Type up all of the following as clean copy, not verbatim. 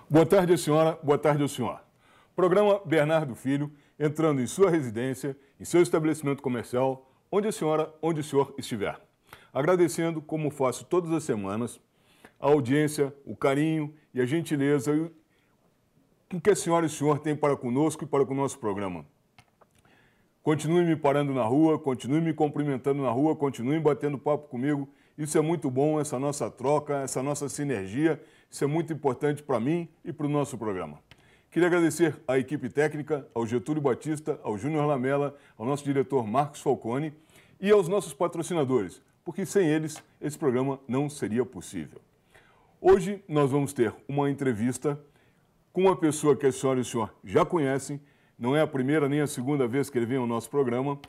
Boa tarde, senhora. Boa tarde, ao senhor. Programa Bernardo Filho, entrando em sua residência, em seu estabelecimento comercial, onde a senhora, onde o senhor estiver. Agradecendo, como faço todas as semanas, a audiência, o carinho e a gentileza que a senhora e o senhor têm para conosco e para com o nosso programa. Continue me parando na rua, continue me cumprimentando na rua, continue batendo papo comigo. Isso é muito bom, essa nossa troca, essa nossa sinergia. Isso é muito importante para mim e para o nosso programa. Queria agradecer à equipe técnica, ao Getúlio Batista, ao Júnior Lamela, ao nosso diretor Marcos Falcone e aos nossos patrocinadores, porque sem eles esse programa não seria possível. Hoje nós vamos ter uma entrevista com uma pessoa que a senhora e o senhor já conhecem, não é a primeira nem a segunda vez que ele vem ao nosso programa,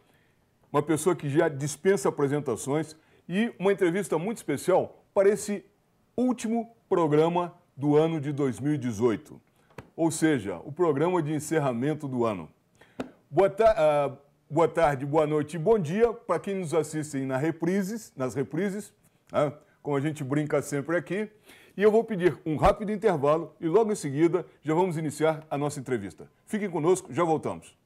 uma pessoa que já dispensa apresentações e uma entrevista muito especial para esse último programa do ano de 2018, ou seja, o programa de encerramento do ano. Boa tarde, boa noite e bom dia para quem nos assiste nas reprises, como a gente brinca sempre aqui. E eu vou pedir um rápido intervalo e logo em seguida já vamos iniciar a nossa entrevista. Fiquem conosco, já voltamos.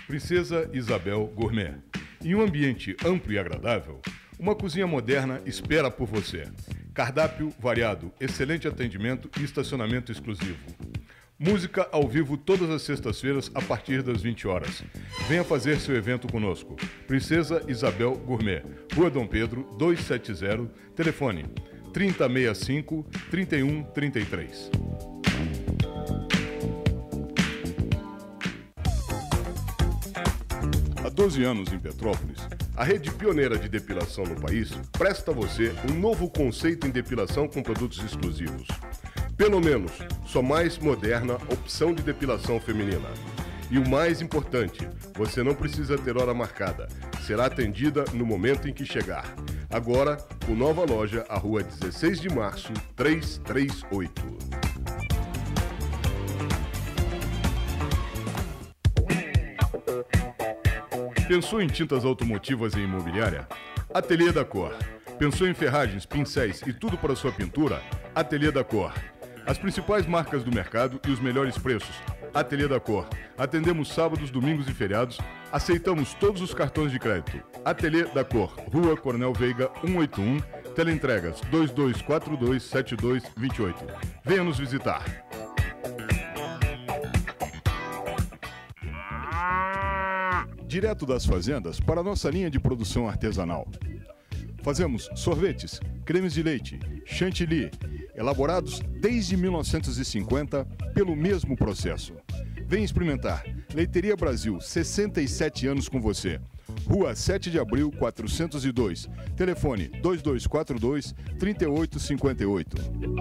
Princesa Isabel Gourmet. Em um ambiente amplo e agradável, uma cozinha moderna espera por você. Cardápio variado, excelente atendimento e estacionamento exclusivo. Música ao vivo todas as sextas-feiras a partir das 20 horas. Venha fazer seu evento conosco. Princesa Isabel Gourmet, Rua Dom Pedro, 270, telefone 3065-3133. Há 12 anos em Petrópolis, a rede pioneira de depilação no país presta a você um novo conceito em depilação com produtos exclusivos. Pelo menos, sua mais moderna opção de depilação feminina. E o mais importante, você não precisa ter hora marcada. Será atendida no momento em que chegar. Agora, com nova loja, à Rua 16 de Março, 338. Pensou em tintas automotivas e imobiliária? Ateliê da Cor. Pensou em ferragens, pincéis e tudo para sua pintura? Ateliê da Cor. As principais marcas do mercado e os melhores preços. Ateliê da Cor. Atendemos sábados, domingos e feriados. Aceitamos todos os cartões de crédito. Ateliê da Cor. Rua Coronel Veiga, 181. Teleentregas 2242-7228. Venha nos visitar. Direto das fazendas para a nossa linha de produção artesanal. Fazemos sorvetes, cremes de leite, chantilly, elaborados desde 1950 pelo mesmo processo. Venha experimentar. Leiteria Brasil, 67 anos com você. Rua 7 de Abril, 402. Telefone 2242-3858.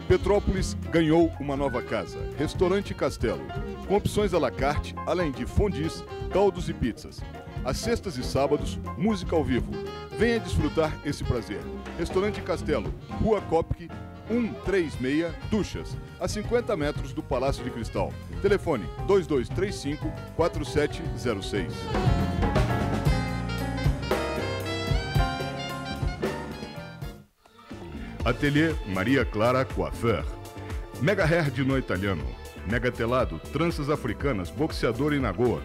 Petrópolis ganhou uma nova casa, Restaurante Castelo, com opções à la carte, além de fondues, caldos e pizzas. Às sextas e sábados, música ao vivo. Venha desfrutar esse prazer. Restaurante Castelo, Rua Copque, 136, Duchas, a 50 metros do Palácio de Cristal. Telefone 2235-4706. Ateliê Maria Clara Coiffeur. Mega hair de nó italiano. Mega telado, tranças africanas, boxeador e nagoa.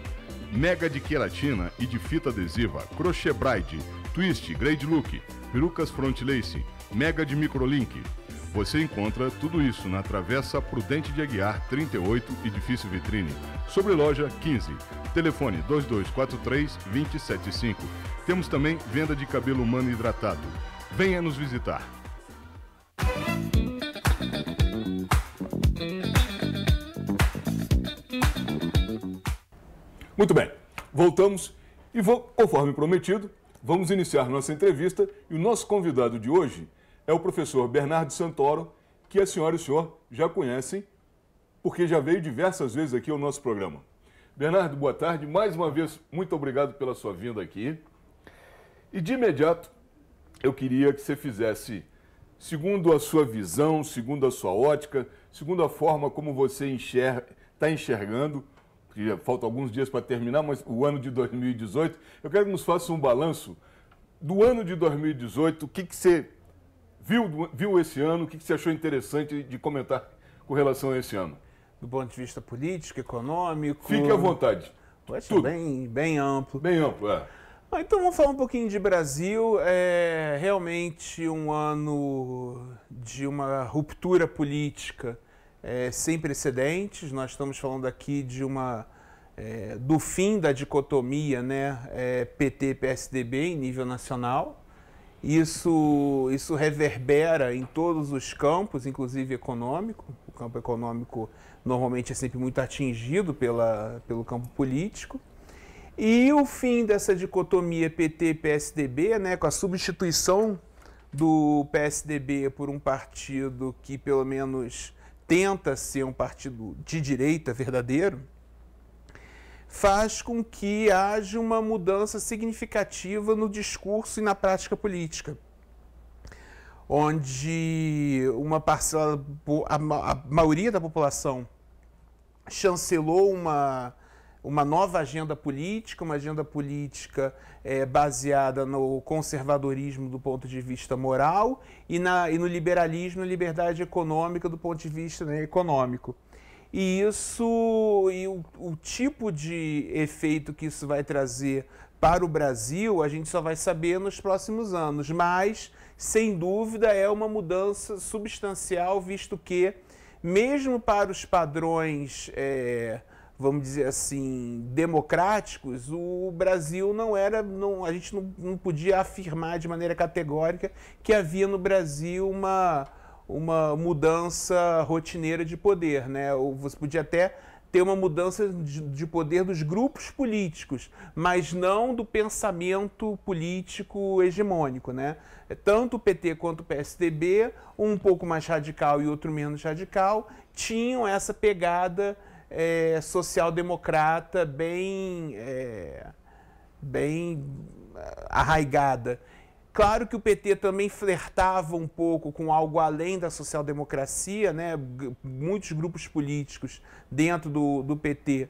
Mega de queratina e de fita adesiva. Crochê braid, twist, grade look. Perucas front lace. Mega de microlink. Você encontra tudo isso na Travessa Prudente de Aguiar 38, Edifício Vitrine, sobre loja 15. Telefone 2243-2075. Temos também venda de cabelo humano hidratado. Venha nos visitar. Muito bem, voltamos e, conforme prometido, vamos iniciar nossa entrevista e o nosso convidado de hoje é o professor Bernardo Santoro, que a senhora e o senhor já conhecem, porque já veio diversas vezes aqui ao nosso programa. Bernardo, boa tarde. Mais uma vez, muito obrigado pela sua vinda aqui. E de imediato, eu queria que você fizesse, segundo a sua visão, segundo a sua ótica, segundo a forma como você está enxergando, porque faltam alguns dias para terminar, mas o ano de 2018, eu quero que nos faça um balanço do ano de 2018, o que você viu esse ano, o que você achou interessante de comentar com relação a esse ano? Do ponto de vista político, econômico... Fique à vontade. Tudo. Bem amplo. Bem amplo, é. Então vamos falar um pouquinho de Brasil. É realmente um ano de uma ruptura política sem precedentes. Nós estamos falando aqui de do fim da dicotomia, né, PT-PSDB em nível nacional. Isso reverbera em todos os campos, inclusive econômico. O campo econômico normalmente é sempre muito atingido pelo campo político. E o fim dessa dicotomia PT-PSDB, né, com a substituição do PSDB por um partido que pelo menos tenta ser um partido de direita verdadeiro, faz com que haja uma mudança significativa no discurso e na prática política, onde uma parcela, a maioria da população chancelou uma nova agenda política, uma agenda política baseada no conservadorismo do ponto de vista moral e no liberalismo e liberdade econômica do ponto de vista, né, econômico. E o tipo de efeito que isso vai trazer para o Brasil, a gente só vai saber nos próximos anos, mas, sem dúvida, é uma mudança substancial, visto que, mesmo para os padrões, vamos dizer assim, democráticos, o Brasil a gente não podia afirmar de maneira categórica que havia no Brasil uma mudança rotineira de poder, né? Ou você podia até ter uma mudança de poder dos grupos políticos, mas não do pensamento político hegemônico, né? Tanto o PT quanto o PSDB, um pouco mais radical e outro menos radical, tinham essa pegada social-democrata bem arraigada. Claro que o PT também flertava um pouco com algo além da social-democracia, né? Muitos grupos políticos dentro do PT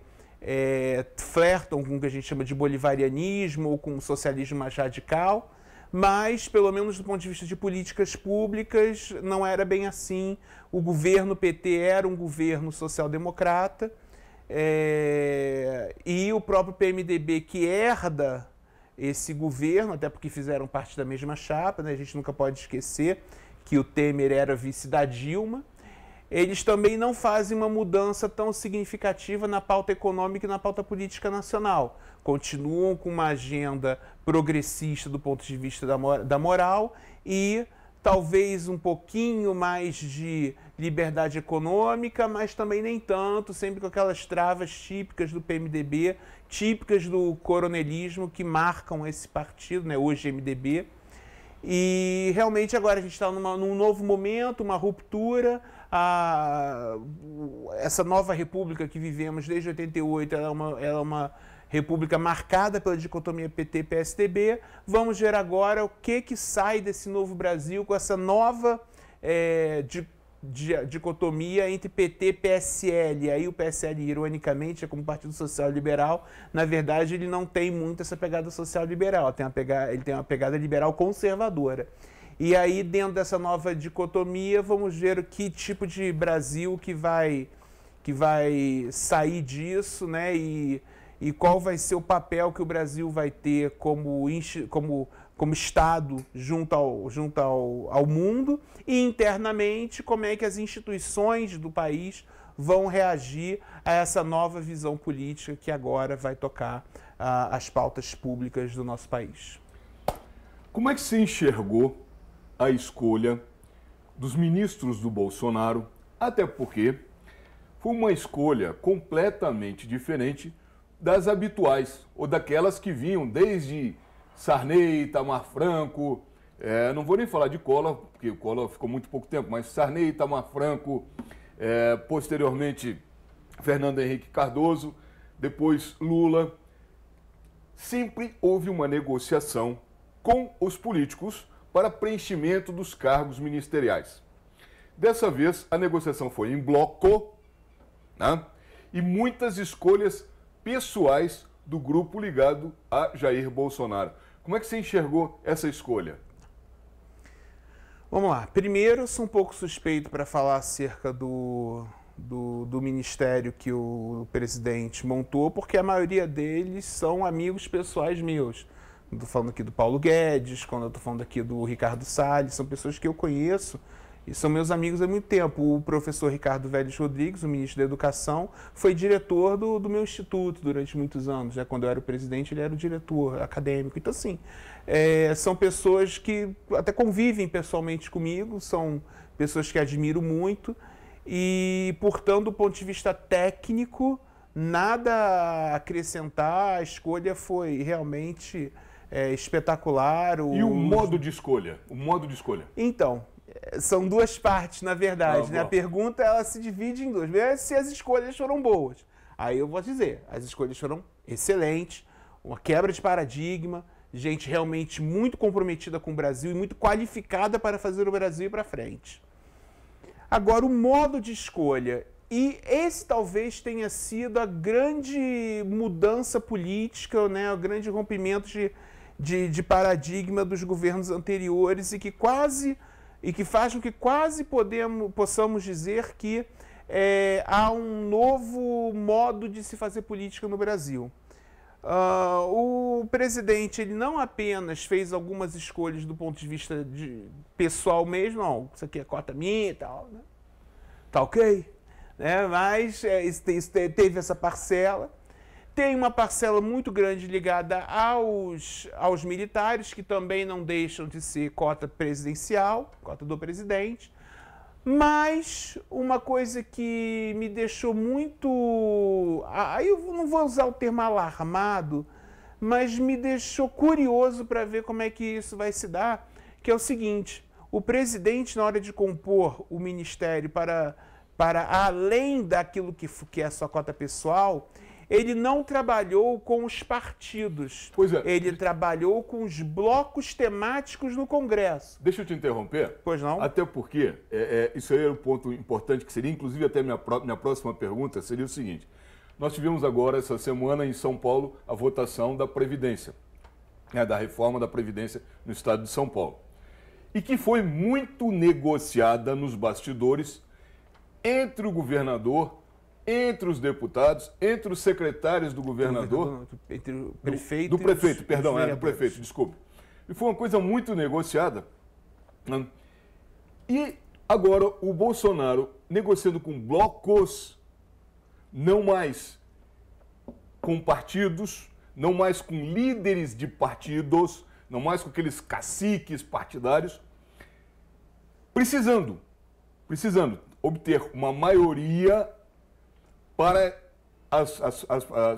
flertam com o que a gente chama de bolivarianismo ou com o socialismo mais radical, mas, pelo menos do ponto de vista de políticas públicas, não era bem assim. O governo PT era um governo social-democrata e o próprio PMDB, que herda esse governo, até porque fizeram parte da mesma chapa, né? A gente nunca pode esquecer que o Temer era vice da Dilma. Eles também não fazem uma mudança tão significativa na pauta econômica e na pauta política nacional. Continuam com uma agenda progressista do ponto de vista da moral e talvez um pouquinho mais de liberdade econômica, mas também nem tanto, sempre com aquelas travas típicas do PMDB, típicas do coronelismo que marcam esse partido, né, hoje MDB. E realmente agora a gente está num novo momento, uma ruptura. Essa nova república que vivemos desde 88, ela é uma república marcada pela dicotomia PT-PSDB. Vamos ver agora o que sai desse novo Brasil com essa nova dicotomia entre PT e PSL. Aí o PSL, ironicamente, é como Partido Social Liberal. Na verdade, ele não tem muito essa pegada social liberal, ele tem uma pegada liberal conservadora. E aí, dentro dessa nova dicotomia, vamos ver que tipo de Brasil que vai sair disso, né? E qual vai ser o papel que o Brasil vai ter como como Estado junto ao mundo, e internamente como é que as instituições do país vão reagir a essa nova visão política que agora vai tocar as pautas públicas do nosso país. Como é que você enxergou a escolha dos ministros do Bolsonaro, até porque foi uma escolha completamente diferente das habituais, ou daquelas que vinham desde Sarney, Itamar Franco, não vou nem falar de Collor, porque o Collor ficou muito pouco tempo, mas Sarney, Itamar Franco, posteriormente Fernando Henrique Cardoso, depois Lula. Sempre houve uma negociação com os políticos para preenchimento dos cargos ministeriais. Dessa vez, a negociação foi em bloco, né? E muitas escolhas pessoais do grupo ligado a Jair Bolsonaro. Como é que você enxergou essa escolha? Vamos lá. Primeiro, eu sou um pouco suspeito para falar acerca do ministério que o presidente montou, porque a maioria deles são amigos pessoais meus. Estou falando aqui do Paulo Guedes, quando eu estou falando aqui do Ricardo Salles, são pessoas que eu conheço e são meus amigos há muito tempo. O professor Ricardo Vélez Rodrigues, o ministro da Educação, foi diretor do meu instituto durante muitos anos. Né? Quando eu era o presidente, ele era o diretor acadêmico. Então, assim, são pessoas que até convivem pessoalmente comigo, são pessoas que admiro muito e, portanto, do ponto de vista técnico, nada a acrescentar. A escolha foi realmente espetacular. E o modo de escolha? O modo de escolha? Então, são duas partes, na verdade. Né? A pergunta ela se divide em duas. Se as escolhas foram boas. Aí eu vou dizer, as escolhas foram excelentes, uma quebra de paradigma, gente realmente muito comprometida com o Brasil e muito qualificada para fazer o Brasil ir para frente. Agora, o modo de escolha. E esse talvez tenha sido a grande mudança política, né? O grande rompimento de paradigma dos governos anteriores e que faz com que quase possamos dizer que há um novo modo de se fazer política no Brasil. O presidente ele não apenas fez algumas escolhas do ponto de vista pessoal mesmo, não, isso aqui é cota minha e tal, né? Tá ok? Mas teve essa parcela. Tem uma parcela muito grande ligada aos militares, que também não deixam de ser cota presidencial, cota do presidente. Mas uma coisa que me deixou muito... Aí eu não vou usar o termo alarmado, mas me deixou curioso para ver como é que isso vai se dar, que é o seguinte: o presidente, na hora de compor o ministério para além daquilo que é a sua cota pessoal, ele não trabalhou com os partidos. Pois é. Ele trabalhou com os blocos temáticos no Congresso. Deixa eu te interromper. Pois não? Até porque isso aí é um ponto importante, que seria inclusive até minha próxima pergunta, seria o seguinte. Nós tivemos agora, essa semana, em São Paulo, a votação da Previdência, da reforma da Previdência no estado de São Paulo. E que foi muito negociada nos bastidores entre o governador, entre os deputados, entre os secretários do governador... Entre o prefeito do prefeito, e perdão, os do prefeito, desculpe. E foi uma coisa muito negociada. Né? E agora o Bolsonaro negociando com blocos, não mais com partidos, não mais com líderes de partidos, não mais com aqueles caciques partidários, precisando obter uma maioria para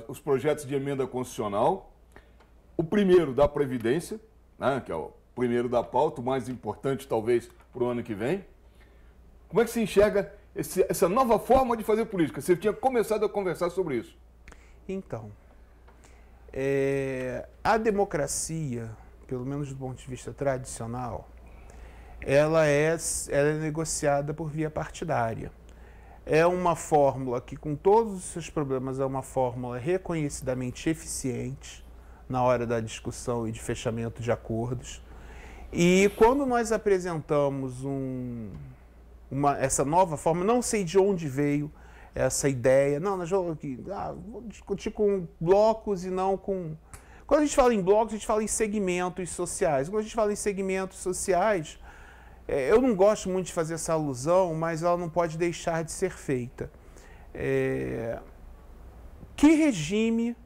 os projetos de emenda constitucional, o primeiro da Previdência, né, que é o primeiro da pauta, o mais importante talvez para o ano que vem. Como é que se enxerga essa nova forma de fazer política? Você tinha começado a conversar sobre isso. Então, a democracia, pelo menos do ponto de vista tradicional, ela é negociada por via partidária. É uma fórmula que, com todos os seus problemas, é uma fórmula reconhecidamente eficiente na hora da discussão e de fechamento de acordos. E quando nós apresentamos essa nova forma, não sei de onde veio essa ideia, não, nós vamos aqui, vou discutir com blocos e não com Quando a gente fala em blocos, a gente fala em segmentos sociais. Quando a gente fala em segmentos sociais, eu não gosto muito de fazer essa alusão, mas ela não pode deixar de ser feita. Que regime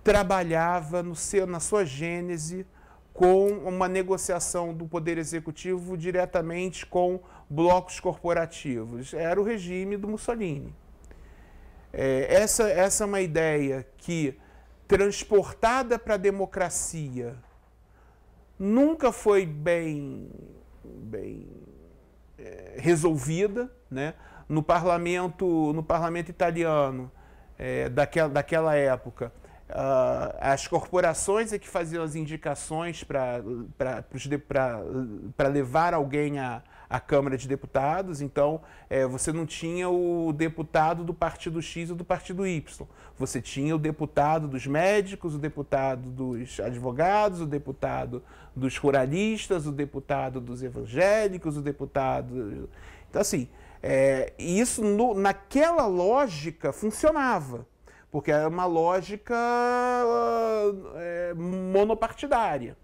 trabalhava na sua gênese com uma negociação do Poder Executivo diretamente com blocos corporativos? Era o regime do Mussolini. Essa é uma ideia que, transportada para a democracia, nunca foi bem resolvida, né? No parlamento italiano daquela época, as corporações é que faziam as indicações para levar alguém à Câmara de Deputados. Então, você não tinha o deputado do partido X ou do partido Y. Você tinha o deputado dos médicos, o deputado dos advogados, o deputado dos ruralistas, o deputado dos evangélicos, o deputado... Então, assim, isso naquela lógica funcionava, porque era uma lógica monopartidária.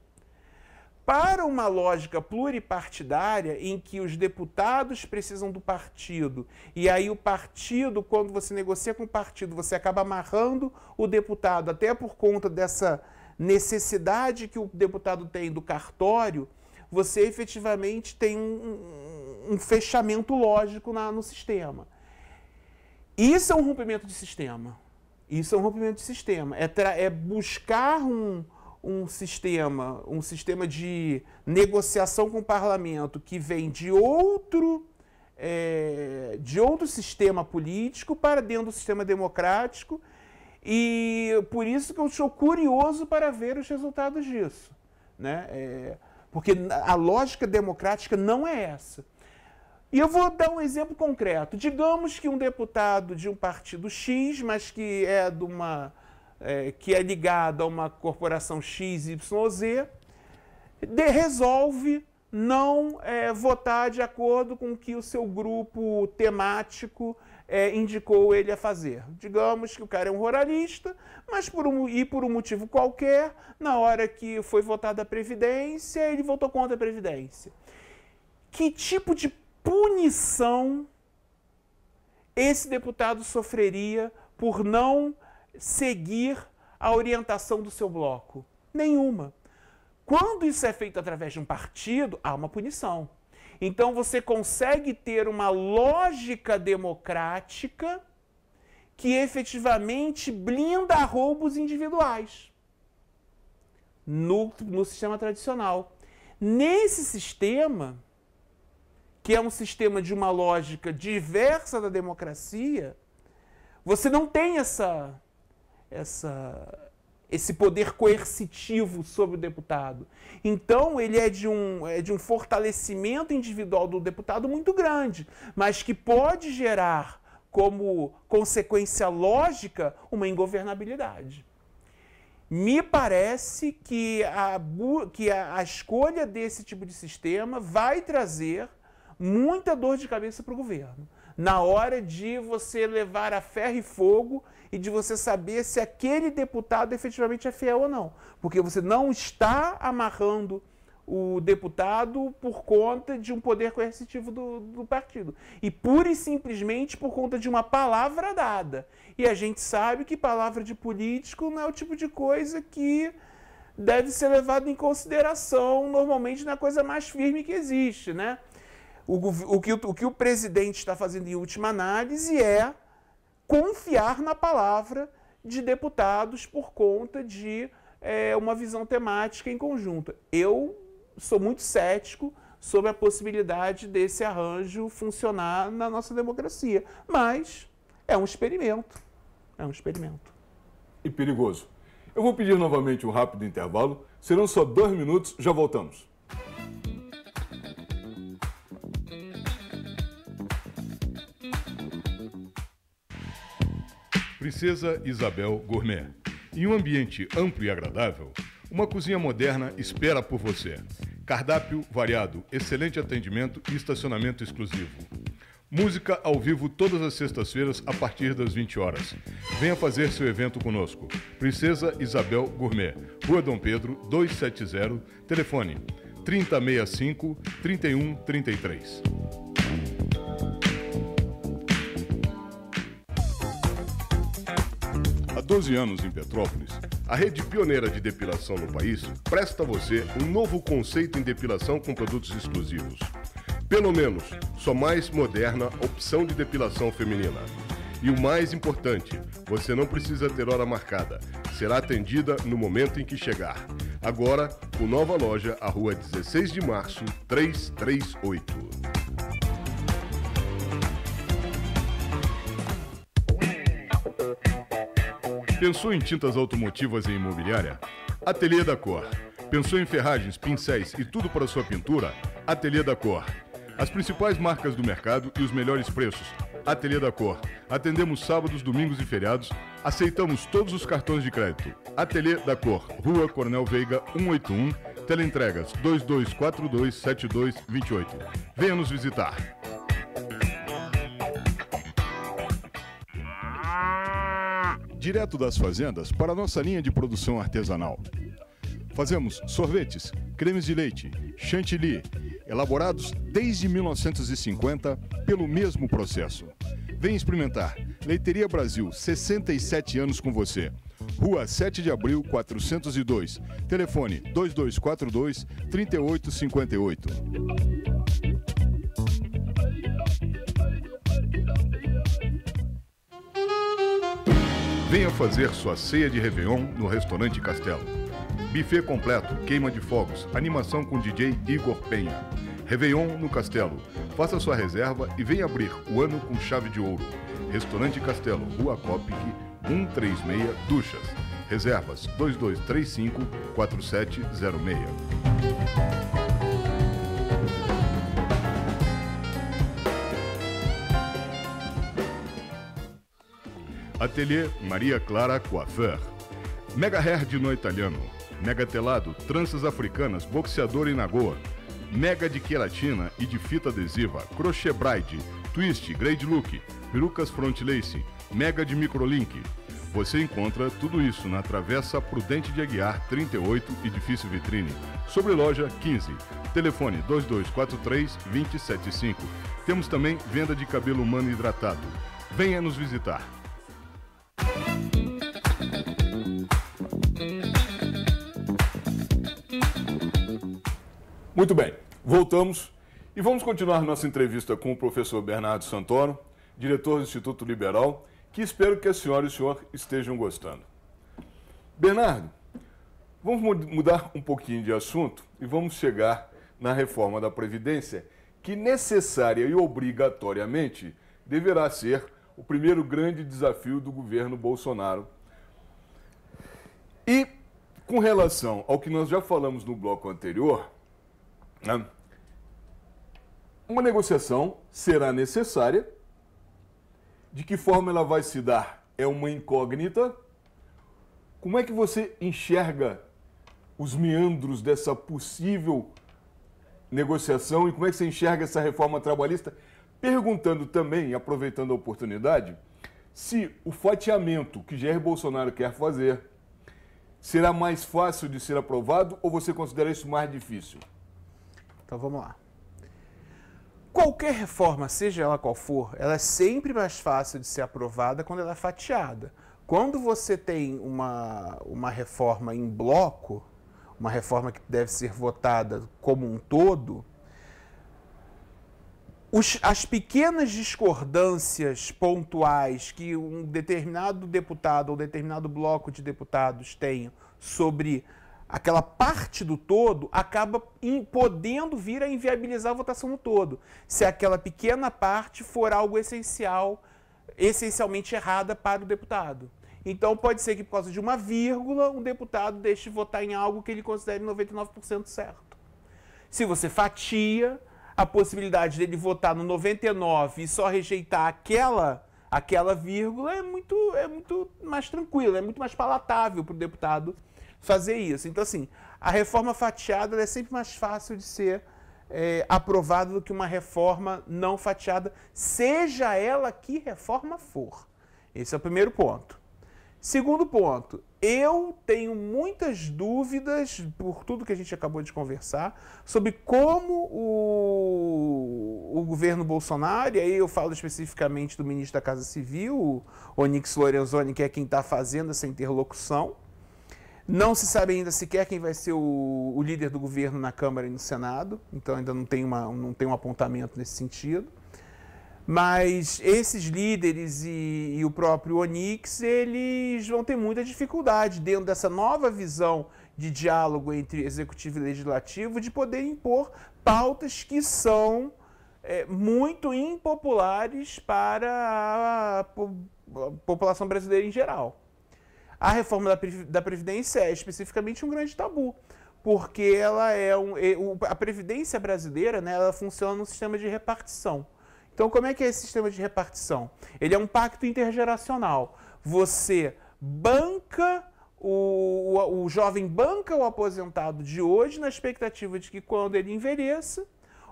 Para uma lógica pluripartidária, em que os deputados precisam do partido, e aí o partido, quando você negocia com o partido, você acaba amarrando o deputado, até por conta dessa necessidade que o deputado tem do cartório, você efetivamente tem um fechamento lógico no sistema. Isso é um rompimento de sistema. Isso é um rompimento de sistema. É buscar um sistema de negociação com o parlamento que vem de outro sistema político para dentro do sistema democrático, e por isso que eu sou curioso para ver os resultados disso, né? Porque a lógica democrática não é essa. E eu vou dar um exemplo concreto. Digamos que um deputado de um partido X, mas que é ligado a uma corporação XYZ, resolve não votar de acordo com o que o seu grupo temático indicou ele a fazer. Digamos que o cara é um ruralista, mas por um motivo qualquer, na hora que foi votada a Previdência, ele votou contra a Previdência. Que tipo de punição esse deputado sofreria por não seguir a orientação do seu bloco? Nenhuma. Quando isso é feito através de um partido, há uma punição. Então você consegue ter uma lógica democrática que efetivamente blinda roubos individuais no sistema tradicional. Nesse sistema, que é um sistema de uma lógica diversa da democracia, você não tem esse poder coercitivo sobre o deputado. Então, ele é de um fortalecimento individual do deputado muito grande, mas que pode gerar, como consequência lógica, uma ingovernabilidade. Me parece que a escolha desse tipo de sistema vai trazer muita dor de cabeça para o governo, na hora de você levar a ferro e fogo e de você saber se aquele deputado efetivamente é fiel ou não. Porque você não está amarrando o deputado por conta de um poder coercitivo do partido. E pura e simplesmente por conta de uma palavra dada. E a gente sabe que palavra de político não é o tipo de coisa que deve ser levado em consideração, normalmente na coisa mais firme que existe, né? O que o presidente está fazendo em última análise é confiar na palavra de deputados por conta de uma visão temática em conjunto. Eu sou muito cético sobre a possibilidade desse arranjo funcionar na nossa democracia, mas é um experimento. É um experimento. E perigoso. Eu vou pedir novamente um rápido intervalo. Serão só 2 minutos, já voltamos. Princesa Isabel Gourmet. Em um ambiente amplo e agradável, uma cozinha moderna espera por você. Cardápio variado, excelente atendimento e estacionamento exclusivo. Música ao vivo todas as sextas-feiras a partir das 20 horas. Venha fazer seu evento conosco. Princesa Isabel Gourmet, Rua Dom Pedro, 270, telefone 3065-3133. Há 12 anos em Petrópolis, a rede pioneira de depilação no país presta a você um novo conceito em depilação com produtos exclusivos. Pelo menos, sua mais moderna opção de depilação feminina. E o mais importante, você não precisa ter hora marcada. Será atendida no momento em que chegar. Agora, com nova loja, à Rua 16 de Março, 338. Pensou em tintas automotivas e imobiliária? Ateliê da Cor. Pensou em ferragens, pincéis e tudo para sua pintura? Ateliê da Cor. As principais marcas do mercado e os melhores preços. Ateliê da Cor. Atendemos sábados, domingos e feriados. Aceitamos todos os cartões de crédito. Ateliê da Cor. Rua Coronel Veiga, 181. Teleentregas 2242-7228. Venha nos visitar. Direto das fazendas para a nossa linha de produção artesanal. Fazemos sorvetes, cremes de leite, chantilly, elaborados desde 1950 pelo mesmo processo. Venha experimentar. Leiteria Brasil, 67 anos com você. Rua 7 de Abril, 402. Telefone 2242-3858. Venha fazer sua ceia de Réveillon no Restaurante Castelo. Buffet completo, queima de fogos, animação com DJ Igor Penha. Réveillon no Castelo. Faça sua reserva e venha abrir o ano com chave de ouro. Restaurante Castelo, Rua Copic, 136, Duchas. Reservas 2235-4706. Ateliê Maria Clara Coiffeur. Mega Hair de No Italiano. Mega Telado, tranças africanas, boxeador e nagoa. Mega de queratina e de fita adesiva. Crochê braid, twist, grade look, perucas front lace, mega de microlink. Você encontra tudo isso na Travessa Prudente de Aguiar, 38, Edifício Vitrine. Sobre loja 15. Telefone 2243-2075. Temos também venda de cabelo humano hidratado. Venha nos visitar. Muito bem, voltamos e vamos continuar nossa entrevista com o professor Bernardo Santoro, diretor do Instituto Liberal, que espero que a senhora e o senhor estejam gostando. Bernardo, vamos mudar um pouquinho de assunto e vamos chegar na reforma da Previdência, que necessária e obrigatoriamente deverá ser o primeiro grande desafio do governo Bolsonaro. E com relação ao que nós já falamos no bloco anterior, uma negociação será necessária. De que forma ela vai se dar? É uma incógnita. Como é que você enxerga os meandros dessa possível negociação e como é que você enxerga essa reforma trabalhista? Perguntando também, aproveitando a oportunidade, se o fatiamento que Jair Bolsonaro quer fazer será mais fácil de ser aprovado ou você considera isso mais difícil? Então vamos lá. Qualquer reforma, seja ela qual for, ela é sempre mais fácil de ser aprovada quando ela é fatiada. Quando você tem uma reforma em bloco, uma reforma que deve ser votada como um todo, as pequenas discordâncias pontuais que um determinado deputado ou determinado bloco de deputados tenham sobre aquela parte do todo acaba podendo vir a inviabilizar a votação no todo, se aquela pequena parte for algo essencialmente errada para o deputado. Então pode ser que por causa de uma vírgula, um deputado deixe de votar em algo que ele considere 99% certo. Se você fatia, a possibilidade dele votar no 99% e só rejeitar aquela vírgula é muito mais tranquila, é muito mais palatável para o deputado fazer isso. Então, assim, a reforma fatiada é sempre mais fácil de ser aprovado do que uma reforma não fatiada, seja ela que reforma for. Esse é o primeiro ponto. Segundo ponto, eu tenho muitas dúvidas, por tudo que a gente acabou de conversar, sobre como o governo Bolsonaro, e aí eu falo especificamente do ministro da Casa Civil, o Onyx Lorenzoni, que é quem está fazendo essa interlocução. Não se sabe ainda sequer quem vai ser o líder do governo na Câmara e no Senado, então ainda não tem um apontamento nesse sentido. Mas esses líderes e o próprio Onyx, eles vão ter muita dificuldade dentro dessa nova visão de diálogo entre executivo e legislativo de poder impor pautas que são muito impopulares para a população brasileira em geral. A reforma da Previdência é especificamente um grande tabu, porque ela a Previdência brasileira, né, ela funciona num sistema de repartição. Então, como é que é esse sistema de repartição? Ele é um pacto intergeracional. Você banca, o jovem banca o aposentado de hoje na expectativa de que quando ele envelheça,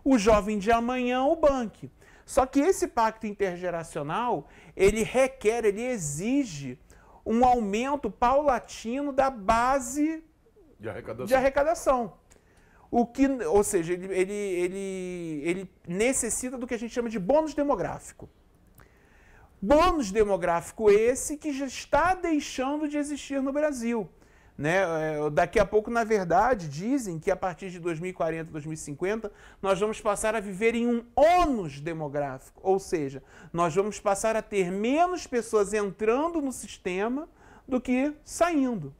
o jovem de amanhã o banque. Só que esse pacto intergeracional, ele exige um aumento paulatino da base de arrecadação. Ou seja, ele necessita do que a gente chama de bônus demográfico. Bônus demográfico esse que já está deixando de existir no Brasil. Né? Daqui a pouco, na verdade, dizem que a partir de 2040, 2050, nós vamos passar a viver em um ônus demográfico. Ou seja, nós vamos passar a ter menos pessoas entrando no sistema do que saindo.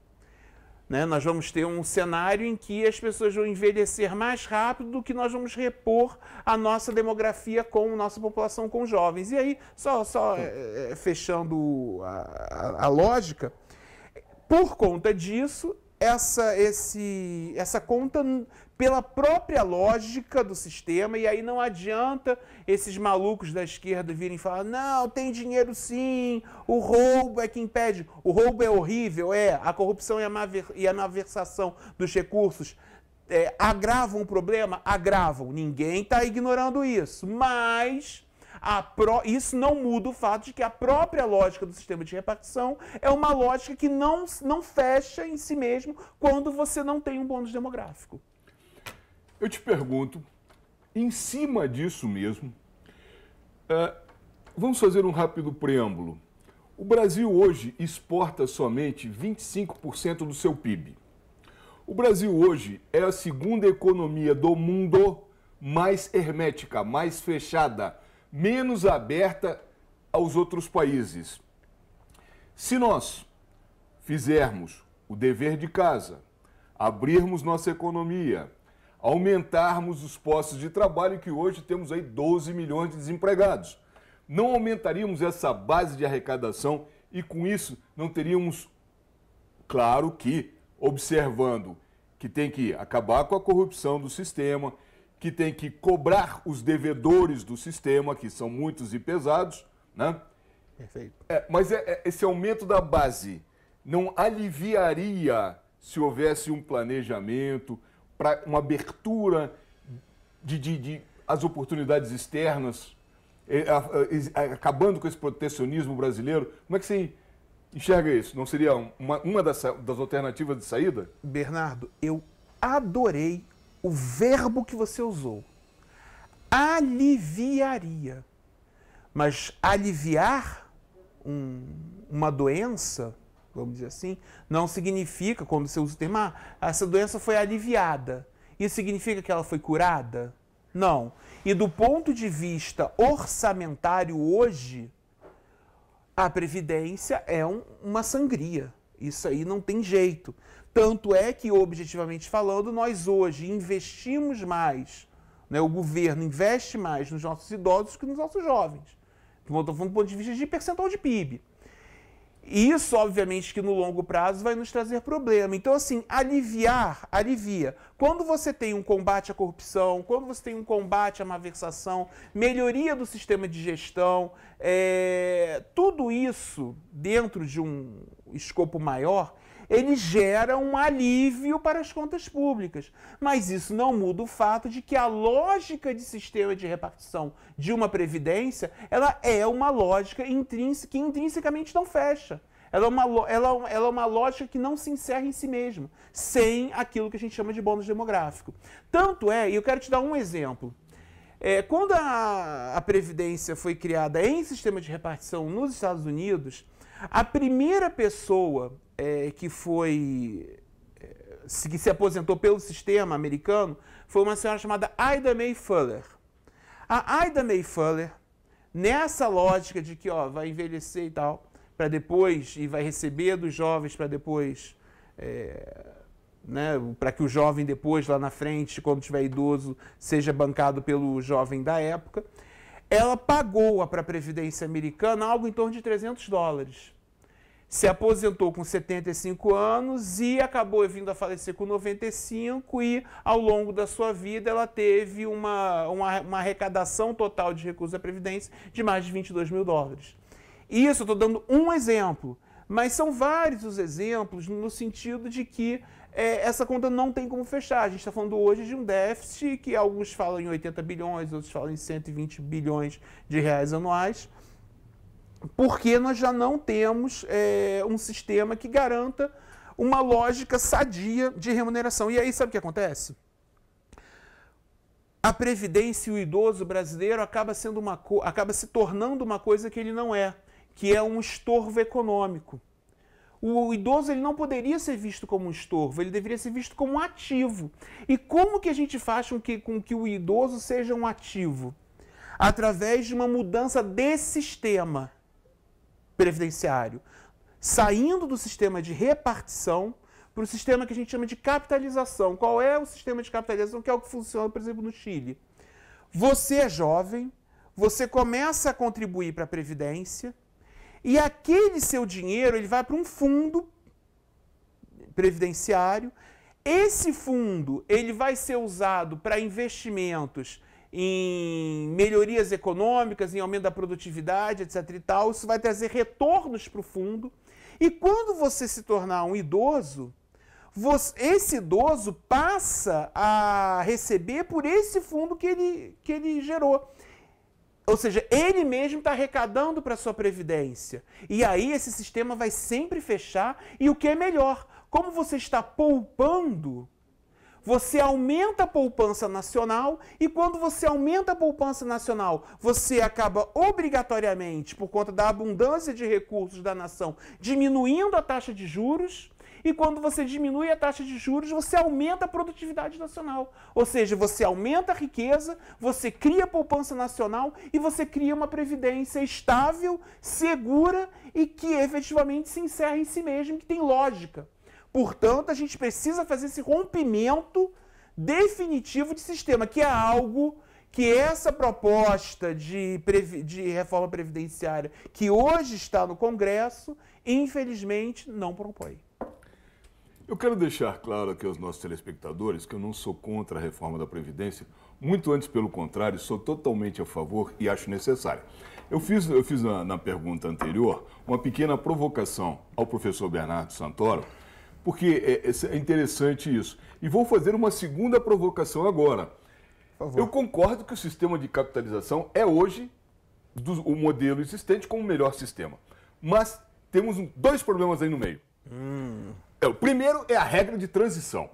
Né? Nós vamos ter um cenário em que as pessoas vão envelhecer mais rápido do que nós vamos repor a nossa demografia com a nossa população com jovens. E aí, só fechando a lógica, por conta disso, essa conta, pela própria lógica do sistema, e aí não adianta esses malucos da esquerda virem falar, não, tem dinheiro sim, o roubo é que impede. O roubo é horrível, a corrupção e a malversação dos recursos agravam o problema? Agravam, ninguém está ignorando isso, mas isso não muda o fato de que a própria lógica do sistema de repartição é uma lógica que não fecha em si mesmo quando você não tem um bônus demográfico. Eu te pergunto, em cima disso mesmo, vamos fazer um rápido preâmbulo. O Brasil hoje exporta somente 25% do seu PIB. O Brasil hoje é a segunda economia do mundo mais hermética, mais fechada, menos aberta aos outros países. Se nós fizermos o dever de casa, abrirmos nossa economia, aumentarmos os postos de trabalho, que hoje temos aí 12 milhões de desempregados, não aumentaríamos essa base de arrecadação e com isso não teríamos, claro que, observando que tem que acabar com a corrupção do sistema, que tem que cobrar os devedores do sistema, que são muitos e pesados, né? Perfeito. Mas esse aumento da base não aliviaria se houvesse um planejamento para uma abertura de as oportunidades externas, acabando com esse protecionismo brasileiro? Como é que você enxerga isso? Não seria uma das alternativas de saída? Bernardo, eu adorei o verbo que você usou. Aliviaria. Mas aliviar uma doença, vamos dizer assim, não significa, quando você usa o termo, essa doença foi aliviada. Isso significa que ela foi curada? Não. E do ponto de vista orçamentário hoje, a Previdência é uma sangria. Isso aí não tem jeito. Tanto é que, objetivamente falando, nós hoje investimos mais, né, o governo investe mais nos nossos idosos que nos nossos jovens. Estou falando do ponto de vista de percentual de PIB. Isso, obviamente, que no longo prazo vai nos trazer problema. Então, assim, alivia. Quando você tem um combate à corrupção, quando você tem um combate à malversação, melhoria do sistema de gestão, tudo isso, dentro de um escopo maior, ele gera um alívio para as contas públicas. Mas isso não muda o fato de que a lógica de sistema de repartição de uma previdência, ela é uma lógica intrínseca, que intrinsecamente não fecha. Ela é uma lógica que não se encerra em si mesma, sem aquilo que a gente chama de bônus demográfico. Tanto é, e eu quero te dar um exemplo. Quando a Previdência foi criada em sistema de repartição nos Estados Unidos, a primeira pessoa que se aposentou pelo sistema americano foi uma senhora chamada Ida May Fuller. A Ida May Fuller, nessa lógica de que vai envelhecer e tal, para depois, e vai receber dos jovens para depois, para que o jovem depois, lá na frente, quando tiver idoso, seja bancado pelo jovem da época, ela pagou para a Previdência americana algo em torno de $300. Se aposentou com 75 anos e acabou vindo a falecer com 95 e, ao longo da sua vida, ela teve uma arrecadação total de recursos da Previdência de mais de $22 mil. Isso eu estou dando um exemplo, mas são vários os exemplos no sentido de que essa conta não tem como fechar. A gente está falando hoje de um déficit que alguns falam em 80 bilhões, outros falam em 120 bilhões de reais anuais, porque nós já não temos um sistema que garanta uma lógica sadia de remuneração. E aí, sabe o que acontece? A Previdência e o idoso brasileiro acaba se tornando uma coisa que ele não é, que é um estorvo econômico. O idoso ele não poderia ser visto como um estorvo, ele deveria ser visto como um ativo. E como que a gente faz com que o idoso seja um ativo? Através de uma mudança de sistema previdenciário, saindo do sistema de repartição para o sistema que a gente chama de capitalização. Qual é o sistema de capitalização? Que é o que funciona, por exemplo, no Chile. Você é jovem, você começa a contribuir para a Previdência e aquele seu dinheiro ele vai para um fundo previdenciário. Esse fundo ele vai ser usado para investimentos em melhorias econômicas, em aumento da produtividade, etc. e tal. Isso vai trazer retornos para o fundo. E quando você se tornar um idoso, esse idoso passa a receber por esse fundo que ele gerou. Ou seja, ele mesmo está arrecadando para a sua previdência. E aí esse sistema vai sempre fechar. E o que é melhor, como você está poupando, você aumenta a poupança nacional e quando você aumenta a poupança nacional, você acaba obrigatoriamente, por conta da abundância de recursos da nação, diminuindo a taxa de juros. E quando você diminui a taxa de juros, você aumenta a produtividade nacional. Ou seja, você aumenta a riqueza, você cria poupança nacional e você cria uma previdência estável, segura e que efetivamente se encerra em si mesmo, que tem lógica. Portanto, a gente precisa fazer esse rompimento definitivo de sistema, que é algo que essa proposta de reforma previdenciária que hoje está no Congresso, infelizmente, não propõe. Eu quero deixar claro aqui aos nossos telespectadores que eu não sou contra a reforma da Previdência, muito antes, pelo contrário, sou totalmente a favor e acho necessária. Eu fiz na pergunta anterior uma pequena provocação ao professor Bernardo Santoro, porque é interessante isso. E vou fazer uma segunda provocação agora. Por favor. Eu concordo que o sistema de capitalização é hoje o modelo existente como o melhor sistema. Mas temos dois problemas aí no meio. O primeiro é a regra de transição.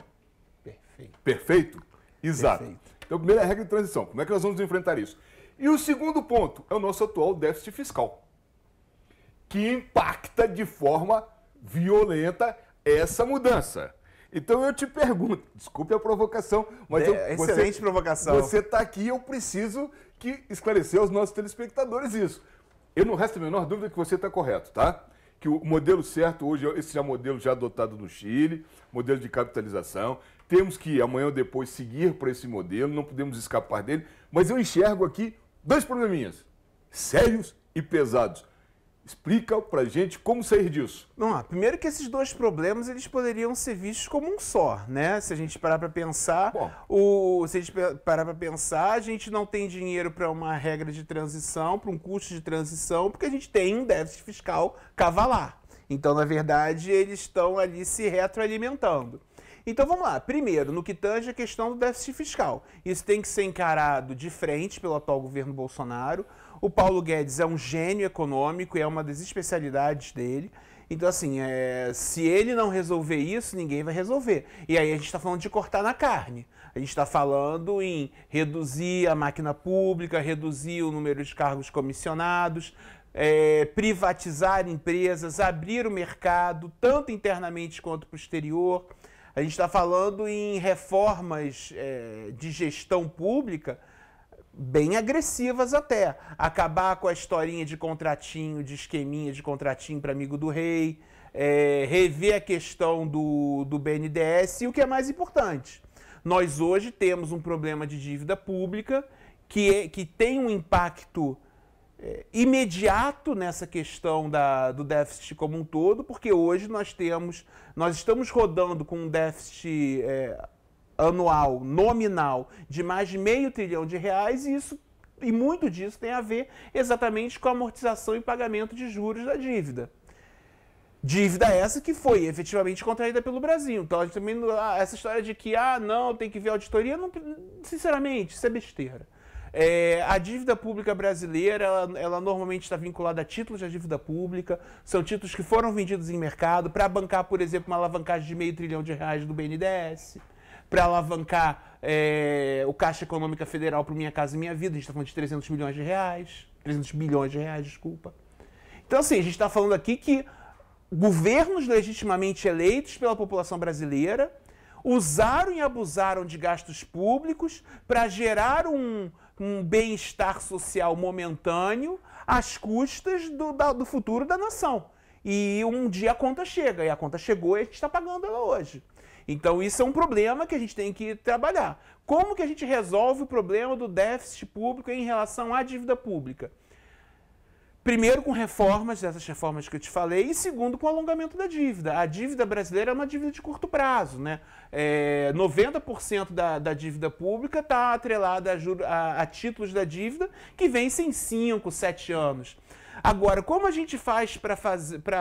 Perfeito. Perfeito? Exato. Perfeito. Então, o primeiro é a regra de transição. Como é que nós vamos enfrentar isso? E o segundo ponto é o nosso atual déficit fiscal, que impacta de forma violenta essa mudança. Então eu te pergunto, desculpe a provocação, mas excelente provocação. Você está aqui e eu preciso esclarecer aos nossos telespectadores isso. Eu não resta a menor dúvida que você está correto, tá? Que o modelo certo hoje, esse é o modelo já adotado no Chile, modelo de capitalização. Temos que, amanhã ou depois, seguir para esse modelo, não podemos escapar dele. Mas eu enxergo aqui dois probleminhas, sérios e pesados. Explica pra gente como sair disso. Primeiro que esses dois problemas eles poderiam ser vistos como um só, né? Se a gente parar para pensar, a gente não tem dinheiro para uma regra de transição, para um custo de transição, porque a gente tem um déficit fiscal cavalar. Então, na verdade, eles estão ali se retroalimentando. Então, vamos lá. Primeiro, no que tange a questão do déficit fiscal. Isso tem que ser encarado de frente pelo atual governo Bolsonaro. O Paulo Guedes é um gênio econômico e é uma das especialidades dele. Então, assim, se ele não resolver isso, ninguém vai resolver. E aí a gente está falando de cortar na carne. A gente está falando em reduzir a máquina pública, reduzir o número de cargos comissionados, privatizar empresas, abrir o mercado, tanto internamente quanto para o exterior. A gente está falando em reformas de gestão pública bem agressivas até. Acabar com a historinha de contratinho, de esqueminha de contratinho para amigo do rei, rever a questão do BNDES e o que é mais importante. Nós hoje temos um problema de dívida pública que tem um impacto imediato nessa questão do déficit como um todo, porque hoje nós estamos rodando com um déficit anual, nominal, de mais de R$500 bilhão e muito disso tem a ver exatamente com a amortização e pagamento de juros da dívida. Dívida essa que foi efetivamente contraída pelo Brasil. Então, a gente também, essa história de que, não, tem que ver auditoria, não, sinceramente, isso é besteira. A dívida pública brasileira, ela normalmente está vinculada a títulos da dívida pública, são títulos que foram vendidos em mercado para bancar, por exemplo, uma alavancagem de R$500 bilhão do BNDES, para alavancar o Caixa Econômica Federal para o Minha Casa Minha Vida, a gente está falando de R$300 bilhões, desculpa. Então, assim, a gente está falando aqui que governos legitimamente eleitos pela população brasileira usaram e abusaram de gastos públicos para gerar um bem-estar social momentâneo às custas do futuro da nação. E um dia a conta chega, e a conta chegou e a gente está pagando ela hoje. Então isso é um problema que a gente tem que trabalhar. Como que a gente resolve o problema do déficit público em relação à dívida pública? Primeiro, com reformas, dessas reformas que eu te falei, e segundo, com o alongamento da dívida. A dívida brasileira é uma dívida de curto prazo, né? 90% da dívida pública está atrelada a títulos da dívida que vencem em 5, 7 anos. Agora, como a gente faz para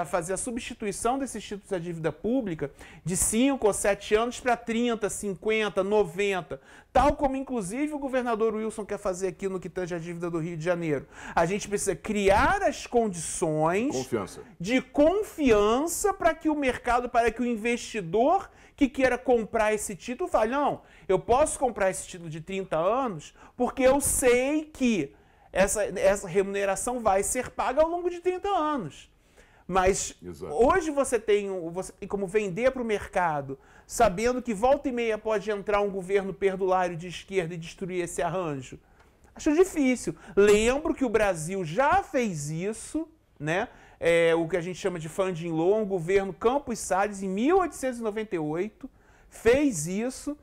fazer a substituição desses títulos da dívida pública de 5 ou 7 anos para 30, 50, 90, tal como inclusive o governador Wilson quer fazer aqui no que tange a dívida do Rio de Janeiro? A gente precisa criar as condições de confiança para que o mercado, para que o investidor que queira comprar esse título fale, não, eu posso comprar esse título de 30 anos porque eu sei que essa remuneração vai ser paga ao longo de 30 anos. Mas hoje você tem como vender para o mercado, sabendo que volta e meia pode entrar um governo perdulário de esquerda e destruir esse arranjo. Acho difícil. Lembro que o Brasil já fez isso, né? O que a gente chama de funding law, um governo Campos Salles, em 1898, fez isso.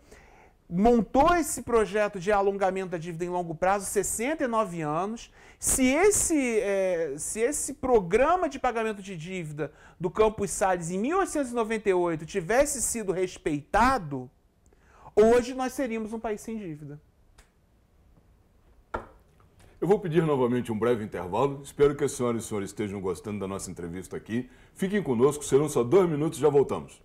Montou esse projeto de alongamento da dívida em longo prazo, 69 anos. Se esse programa de pagamento de dívida do Campos Salles em 1898 tivesse sido respeitado, hoje nós seríamos um país sem dívida. Eu vou pedir novamente um breve intervalo. Espero que as senhoras e senhores estejam gostando da nossa entrevista aqui. Fiquem conosco, serão só 2 minutos e já voltamos.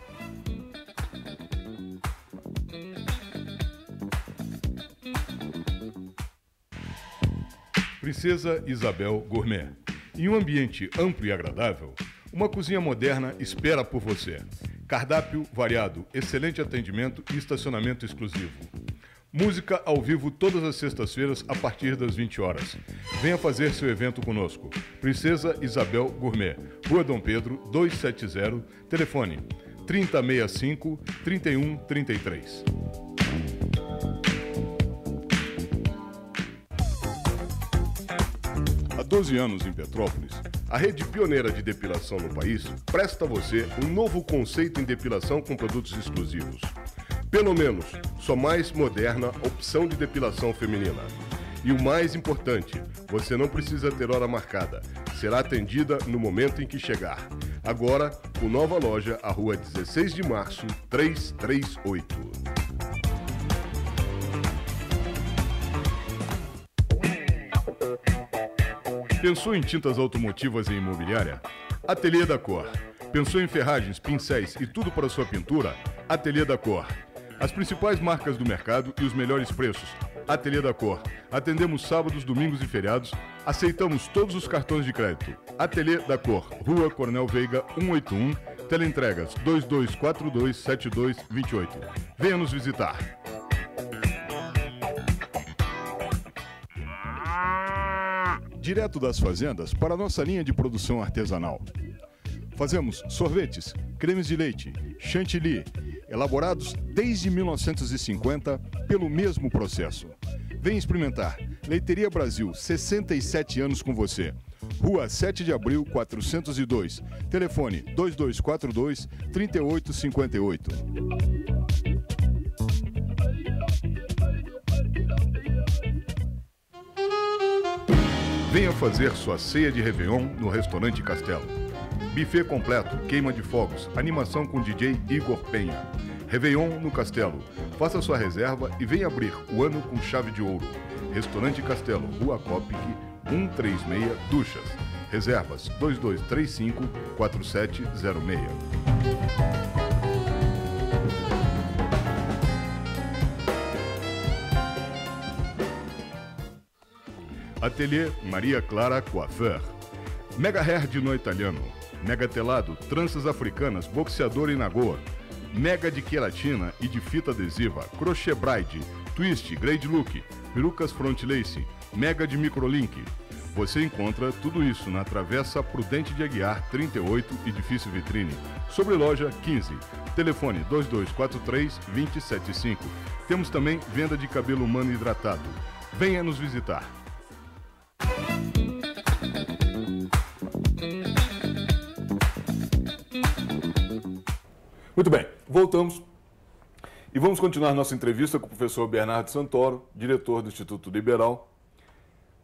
Princesa Isabel Gourmet. Em um ambiente amplo e agradável, uma cozinha moderna espera por você. Cardápio variado, excelente atendimento e estacionamento exclusivo. Música ao vivo todas as sextas-feiras a partir das 20 horas. Venha fazer seu evento conosco. Princesa Isabel Gourmet, Rua Dom Pedro, 270, telefone 3065-3133. Há 12 anos em Petrópolis, a rede pioneira de depilação no país presta a você um novo conceito em depilação com produtos exclusivos. Pelo menos, sua mais moderna opção de depilação feminina. E o mais importante, você não precisa ter hora marcada. Será atendida no momento em que chegar. Agora, com nova loja, à Rua 16 de Março, 338. Pensou em tintas automotivas e imobiliária? Ateliê da Cor. Pensou em ferragens, pincéis e tudo para sua pintura? Ateliê da Cor. As principais marcas do mercado e os melhores preços. Ateliê da Cor. Atendemos sábados, domingos e feriados. Aceitamos todos os cartões de crédito. Ateliê da Cor. Rua Coronel Veiga, 181. Teleentregas 22427228. Venha nos visitar. Direto das fazendas para a nossa linha de produção artesanal. Fazemos sorvetes, cremes de leite, chantilly, elaborados desde 1950 pelo mesmo processo. Vem experimentar. Leiteria Brasil, 67 anos com você. Rua 7 de Abril, 402. Telefone 2242-3858. Venha fazer sua ceia de Réveillon no Restaurante Castelo. Buffet completo, queima de fogos, animação com DJ Igor Penha. Réveillon no Castelo. Faça sua reserva e venha abrir o ano com chave de ouro. Restaurante Castelo, Rua Copic, 136, Duchas. Reservas 2235-4706. Ateliê Maria Clara Coiffeur. Mega hair de no italiano. Mega telado, tranças africanas, boxeador e nagoa. Mega de queratina e de fita adesiva. Crochê braid, twist, grade look, perucas front lace, mega de microlink. Você encontra tudo isso na Travessa Prudente de Aguiar 38, Edifício Vitrine. Sobre loja 15. Telefone 2243-275. Temos também venda de cabelo humano hidratado. Venha nos visitar. Muito bem, voltamos e vamos continuar nossa entrevista com o professor Bernardo Santoro, diretor do Instituto Liberal.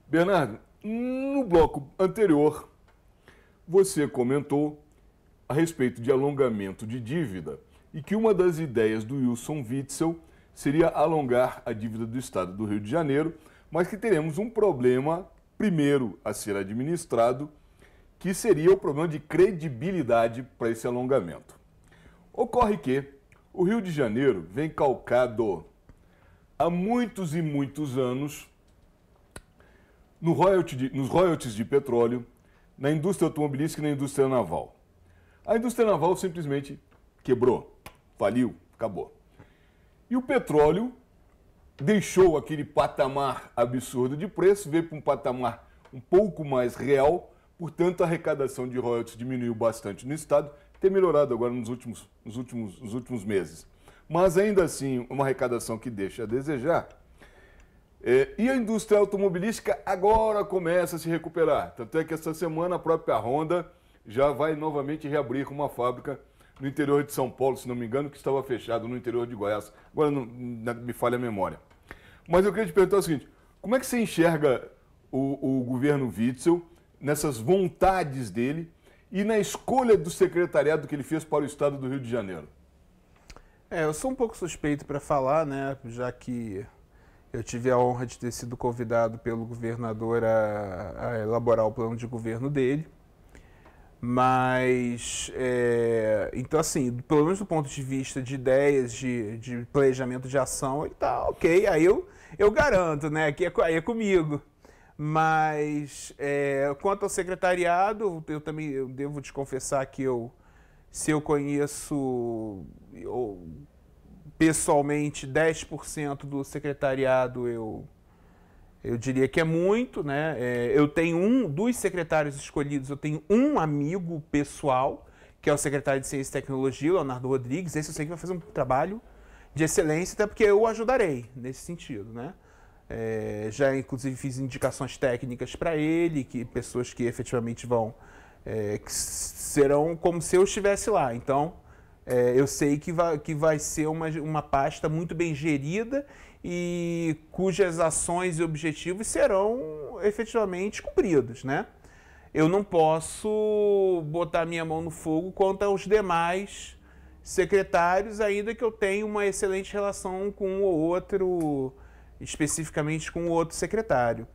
Bernardo, no bloco anterior, você comentou a respeito de alongamento de dívida e que uma das ideias do Wilson Witzel seria alongar a dívida do Estado do Rio de Janeiro, mas que teremos um problema primeiro a ser administrado, que seria o problema de credibilidade para esse alongamento. Ocorre que o Rio de Janeiro vem calcado há muitos e muitos anos nos royalties de petróleo, na indústria automobilística e na indústria naval. A indústria naval simplesmente quebrou, faliu, acabou. E o petróleo deixou aquele patamar absurdo de preço, veio para um patamar um pouco mais real, portanto a arrecadação de royalties diminuiu bastante no Estado, tem melhorado agora nos últimos meses. Mas ainda assim, uma arrecadação que deixa a desejar. E a indústria automobilística agora começa a se recuperar. Tanto é que essa semana a própria Honda já vai novamente reabrir uma fábrica no interior de São Paulo, se não me engano, que estava fechado no interior de Goiás. Agora não me falha a memória. Mas eu queria te perguntar o seguinte, como é que você enxerga o governo Witzel nessas vontades dele e na escolha do secretariado que ele fez para o Estado do Rio de Janeiro? Eu sou um pouco suspeito para falar, né, já que eu tive a honra de ter sido convidado pelo governador a elaborar o plano de governo dele. Mas, então assim, pelo menos do ponto de vista de ideias, de planejamento de ação, ele tá ok, aí eu garanto, né, aí é comigo. Mas, quanto ao secretariado, eu devo te confessar que se eu conheço pessoalmente 10% do secretariado, eu diria que é muito, né? Eu tenho dos secretários escolhidos, eu tenho um amigo pessoal, que é o secretário de Ciência e Tecnologia, Leonardo Rodrigues. Esse eu sei que vai fazer um trabalho de excelência, até porque eu o ajudarei nesse sentido, né? Já inclusive fiz indicações técnicas para ele, pessoas que efetivamente que serão como se eu estivesse lá. Então, eu sei que vai ser uma pasta muito bem gerida e cujas ações e objetivos serão efetivamente cumpridos, né? Eu não posso botar minha mão no fogo quanto aos demais secretários, ainda que eu tenha uma excelente relação com um ou outro, especificamente com o outro secretário.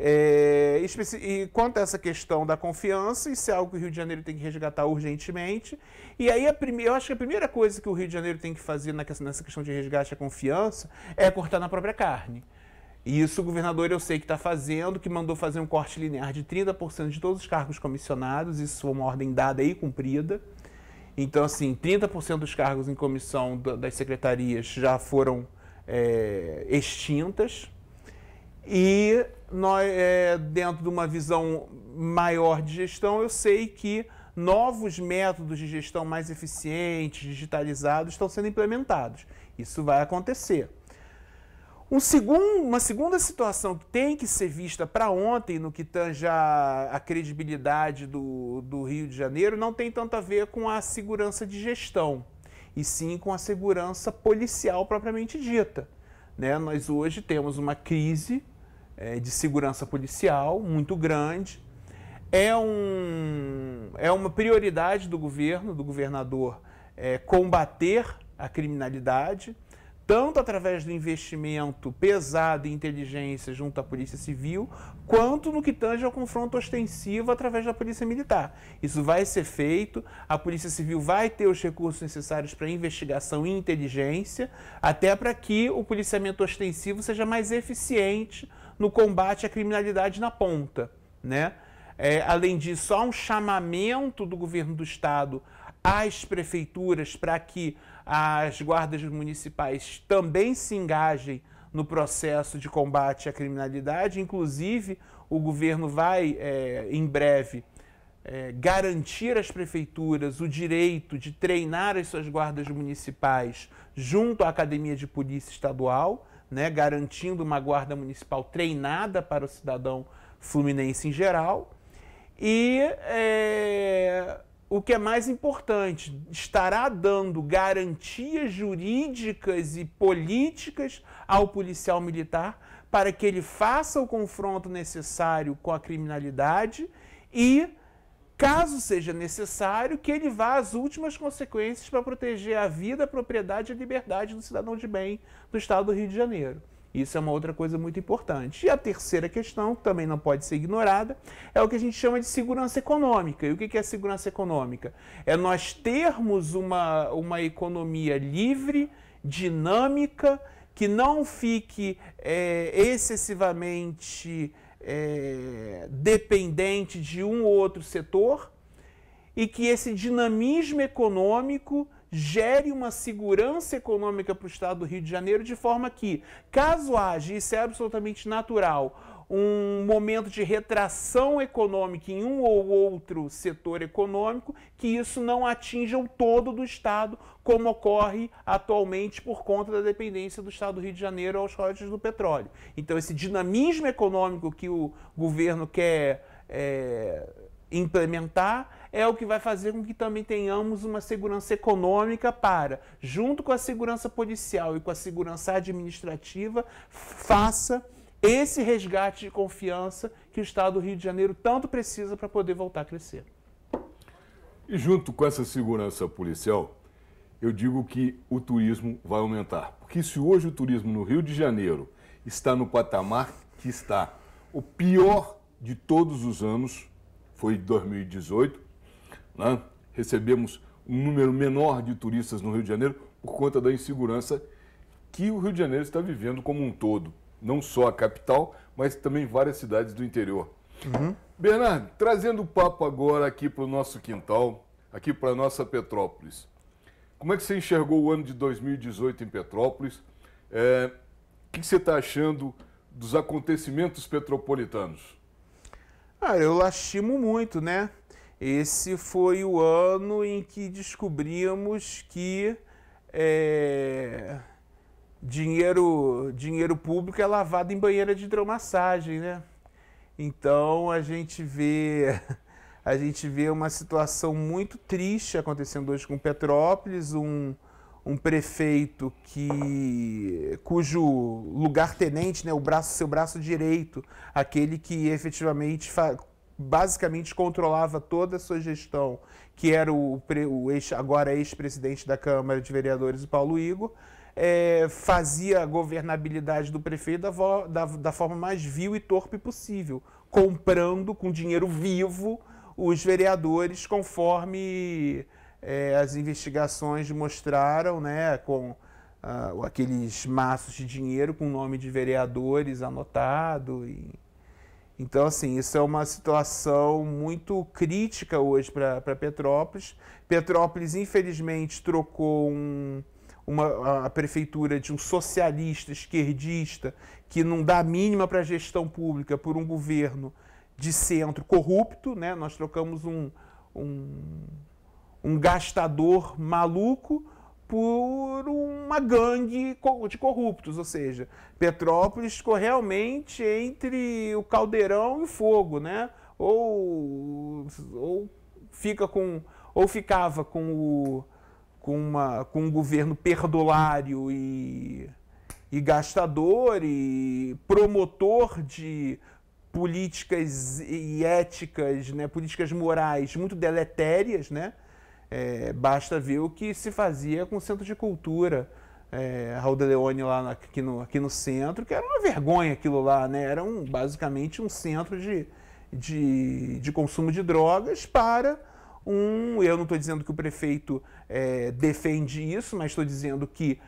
E quanto a essa questão da confiança, isso é algo que o Rio de Janeiro tem que resgatar urgentemente. E aí eu acho que a primeira coisa que o Rio de Janeiro tem que fazer nessa questão de resgate à confiança é cortar na própria carne. E isso o governador eu sei que está fazendo, que mandou fazer um corte linear de 30% de todos os cargos comissionados, isso foi uma ordem dada e cumprida. Então, assim, 30% dos cargos em comissão das secretarias já foram extintas. E nós, dentro de uma visão maior de gestão, eu sei que novos métodos de gestão mais eficientes, digitalizados, estão sendo implementados. Isso vai acontecer. Uma segunda situação que tem que ser vista para ontem, no que tange a credibilidade do Rio de Janeiro, não tem tanto a ver com a segurança de gestão, e sim com a segurança policial propriamente dita. Né? Nós hoje temos uma crise de segurança policial muito grande. É uma prioridade do governo, do governador, combater a criminalidade, tanto através do investimento pesado em inteligência junto à Polícia Civil, quanto no que tange ao confronto ostensivo através da Polícia Militar. Isso vai ser feito, a Polícia Civil vai ter os recursos necessários para investigação e inteligência, até para que o policiamento ostensivo seja mais eficiente no combate à criminalidade na ponta, né? Além disso, há um chamamento do governo do Estado às prefeituras para que as guardas municipais também se engajem no processo de combate à criminalidade. Inclusive, o governo vai, em breve, garantir às prefeituras o direito de treinar as suas guardas municipais junto à Academia de Polícia Estadual, né, garantindo uma guarda municipal treinada para o cidadão fluminense em geral. E o que é mais importante, estará dando garantias jurídicas e políticas ao policial militar para que ele faça o confronto necessário com a criminalidade e, caso seja necessário, que ele vá às últimas consequências para proteger a vida, a propriedade e a liberdade do cidadão de bem do Estado do Rio de Janeiro. Isso é uma outra coisa muito importante. E a terceira questão, que também não pode ser ignorada, é o que a gente chama de segurança econômica. E o que é segurança econômica? É nós termos uma economia livre, dinâmica, que não fique excessivamente dependente de um ou outro setor, e que esse dinamismo econômico gere uma segurança econômica para o Estado do Rio de Janeiro, de forma que, caso haja, isso é absolutamente natural, um momento de retração econômica em um ou outro setor econômico, que isso não atinja o todo do Estado, como ocorre atualmente por conta da dependência do Estado do Rio de Janeiro aos royalties do petróleo. Então, esse dinamismo econômico que o governo quer implementar é o que vai fazer com que também tenhamos uma segurança econômica para, junto com a segurança policial e com a segurança administrativa, faça esse resgate de confiança que o Estado do Rio de Janeiro tanto precisa para poder voltar a crescer. E junto com essa segurança policial, eu digo que o turismo vai aumentar. Porque se hoje o turismo no Rio de Janeiro está no patamar que está, o pior de todos os anos foi 2018, né? Recebemos um número menor de turistas no Rio de Janeiro por conta da insegurança que o Rio de Janeiro está vivendo como um todo. Não só a capital, mas também várias cidades do interior. Uhum. Bernardo, trazendo o papo agora aqui para o nosso quintal, aqui para a nossa Petrópolis. Como é que você enxergou o ano de 2018 em Petrópolis? O que você está achando dos acontecimentos petropolitanos? Eu lastimo muito, né? Esse foi o ano em que descobrimos que dinheiro público é lavado em banheira de hidromassagem, né? Então a gente vê uma situação muito triste acontecendo hoje com Petrópolis, um prefeito cujo lugar-tenente, né, seu braço direito, aquele que efetivamente basicamente controlava toda a sua gestão, que era agora ex-presidente da Câmara de Vereadores, o Paulo Igor, fazia a governabilidade do prefeito da forma mais vil e torpe possível, comprando com dinheiro vivo os vereadores, conforme as investigações mostraram, né, com aqueles maços de dinheiro com o nome de vereadores anotado. Então, assim, isso é uma situação muito crítica hoje para Petrópolis. Petrópolis, infelizmente, trocou a prefeitura de um socialista, esquerdista, que não dá a mínima para a gestão pública, por um governo de centro corrupto, né? Nós trocamos um gastador maluco por uma gangue de corruptos, ou seja, Petrópolis ficou realmente entre o caldeirão e o fogo, né? Ou ficava com um governo perdulário e gastador e promotor de políticas e éticas, né, políticas morais muito deletérias, né? Basta ver o que se fazia com o Centro de Cultura, Raul de Leone lá aqui no centro, que era uma vergonha aquilo lá, né? Era basicamente um centro de consumo de drogas para eu não estou dizendo que o prefeito defende isso, mas estou dizendo que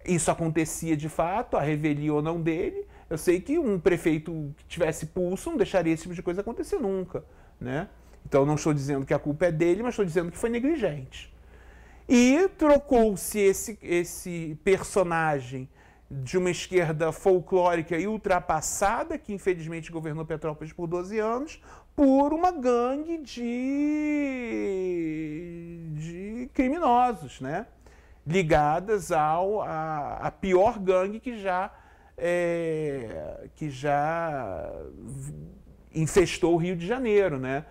isso acontecia de fato, a revelia ou não dele. Eu sei que um prefeito que tivesse pulso não deixaria esse tipo de coisa acontecer nunca, né? Então, não estou dizendo que a culpa é dele, mas estou dizendo que foi negligente. E trocou-se esse personagem de uma esquerda folclórica e ultrapassada, que infelizmente governou Petrópolis por 12 anos, por uma gangue de criminosos, né? Ligadas à pior gangue que já infestou o Rio de Janeiro, né?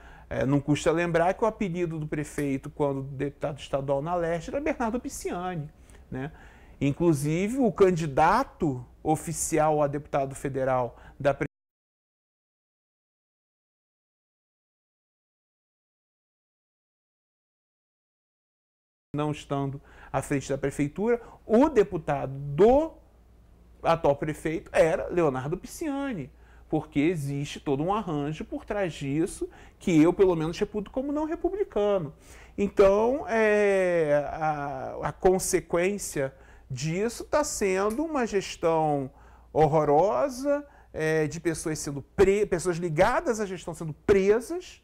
Não custa lembrar que o apelido do prefeito, quando deputado estadual na Leste, era Bernardo Pisciani, né? Inclusive, o candidato oficial a deputado federal da não estando à frente da prefeitura, o deputado do atual prefeito era Leonardo Pisciani, porque existe todo um arranjo por trás disso que eu, pelo menos, reputo como não republicano. Então, a consequência disso está sendo uma gestão horrorosa, de pessoas pessoas ligadas à gestão sendo presas,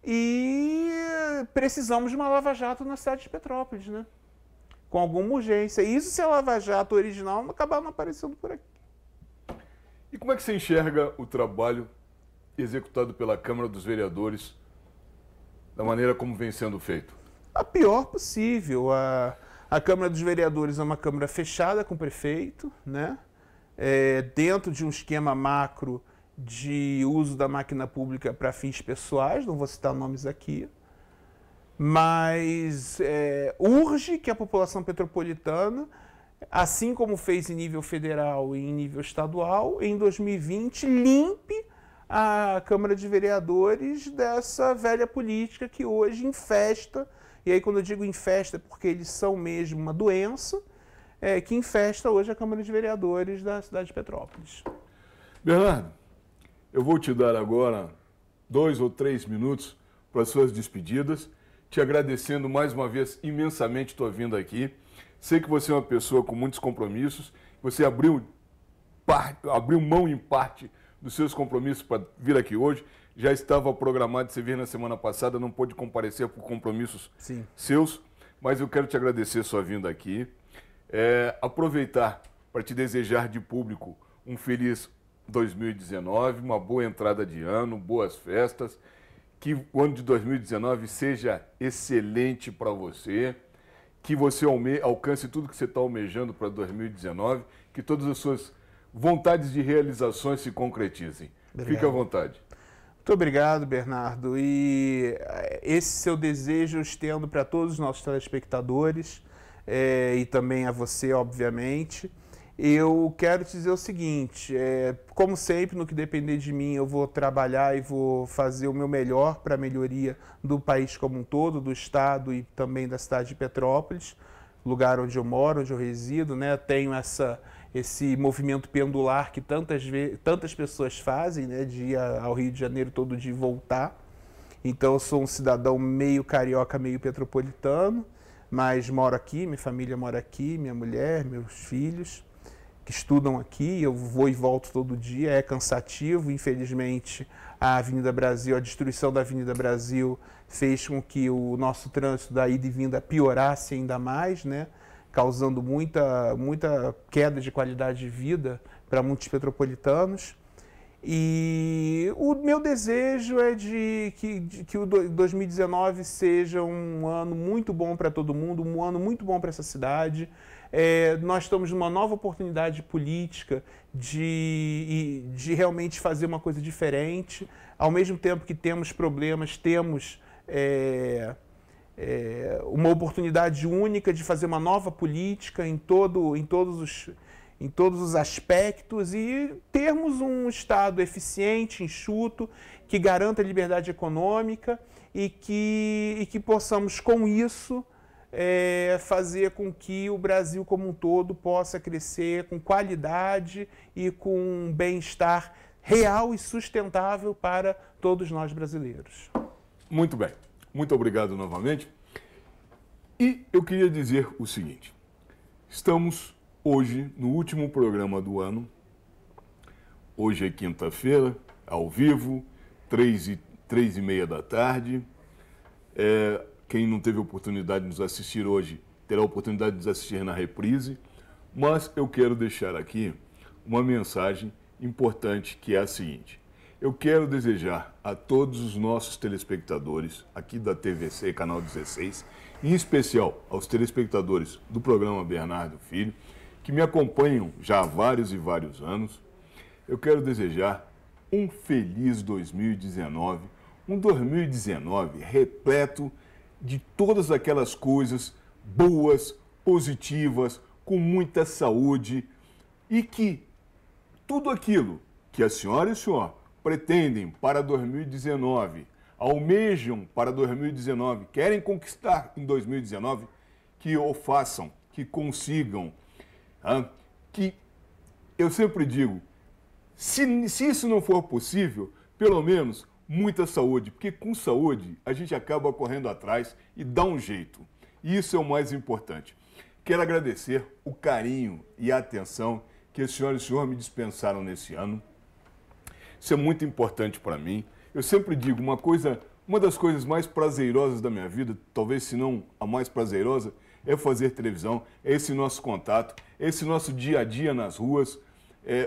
e precisamos de uma lava-jato na cidade de Petrópolis, né? Com alguma urgência. Isso se a lava-jato original acabar não aparecendo por aqui. E como é que você enxerga o trabalho executado pela Câmara dos Vereadores, da maneira como vem sendo feito? A pior possível. A Câmara dos Vereadores é uma Câmara fechada com o prefeito, né? Dentro de um esquema macro de uso da máquina pública para fins pessoais, não vou citar nomes aqui, mas urge que a população petropolitana, assim como fez em nível federal e em nível estadual, em 2020 limpe a Câmara de Vereadores dessa velha política que hoje infesta, e aí quando eu digo infesta é porque eles são mesmo uma doença, que infesta hoje a Câmara de Vereadores da cidade de Petrópolis. Bernardo, eu vou te dar agora 2 ou 3 minutos para as suas despedidas, te agradecendo mais uma vez imensamente tua vinda aqui. Sei que você é uma pessoa com muitos compromissos, você abriu mão em parte dos seus compromissos para vir aqui hoje, já estava programado você vir na semana passada, não pôde comparecer por compromissos seus, mas eu quero te agradecer a sua vinda aqui, aproveitar para te desejar de público um feliz 2019, uma boa entrada de ano, boas festas, que o ano de 2019 seja excelente para você, que você alcance tudo que você está almejando para 2019, que todas as suas vontades de realizações se concretizem. Obrigado. Fique à vontade. Muito obrigado, Bernardo. E esse seu desejo eu estendo para todos os nossos telespectadores e também a você, obviamente. eu quero te dizer o seguinte, como sempre, no que depender de mim, eu vou trabalhar e vou fazer o meu melhor para a melhoria do país como um todo, do estado e também da cidade de Petrópolis, lugar onde eu moro, onde eu resido, né? Tenho esse movimento pendular que tantas pessoas fazem, né? De ir ao Rio de Janeiro todo dia e voltar. Então, eu sou um cidadão meio carioca, meio petropolitano, mas moro aqui, minha família mora aqui, minha mulher, meus filhos, que estudam aqui, eu vou e volto todo dia, é cansativo, infelizmente a Avenida Brasil, a destruição da Avenida Brasil fez com que o nosso trânsito da ida e vinda piorasse ainda mais, né? Causando muita queda de qualidade de vida para muitos petropolitanos. E o meu desejo é que o 2019 seja um ano muito bom para todo mundo, um ano muito bom para essa cidade. Nós estamos numa nova oportunidade política de realmente fazer uma coisa diferente. Ao mesmo tempo que temos problemas, temos uma oportunidade única de fazer uma nova política em todos os aspectos e termos um Estado eficiente, enxuto, que garanta a liberdade econômica e que possamos, com isso, fazer com que o Brasil como um todo possa crescer com qualidade e com bem-estar real e sustentável para todos nós brasileiros. Muito bem. Muito obrigado novamente. E eu queria dizer o seguinte, estamos hoje no último programa do ano, hoje é quinta-feira, ao vivo, 3h30 da tarde. Quem não teve a oportunidade de nos assistir hoje, terá a oportunidade de nos assistir na reprise, mas eu quero deixar aqui uma mensagem importante que é a seguinte. Eu quero desejar a todos os nossos telespectadores aqui da TVC, Canal 16, em especial aos telespectadores do programa Bernardo Filho, que me acompanham já há vários e vários anos, eu quero desejar um feliz 2019, um 2019 repleto de todas aquelas coisas boas, positivas, com muita saúde e que tudo aquilo que a senhora e o senhor pretendem para 2019, almejam para 2019, querem conquistar em 2019, que o façam, que consigam. Que eu sempre digo, se isso não for possível, pelo menos muita saúde, porque com saúde a gente acaba correndo atrás e dá um jeito. E isso é o mais importante. Quero agradecer o carinho e a atenção que a senhora e o senhor me dispensaram nesse ano. Isso é muito importante para mim. Eu sempre digo, uma das coisas mais prazerosas da minha vida, talvez se não a mais prazerosa, é fazer televisão, é esse nosso contato, é esse nosso dia a dia nas ruas,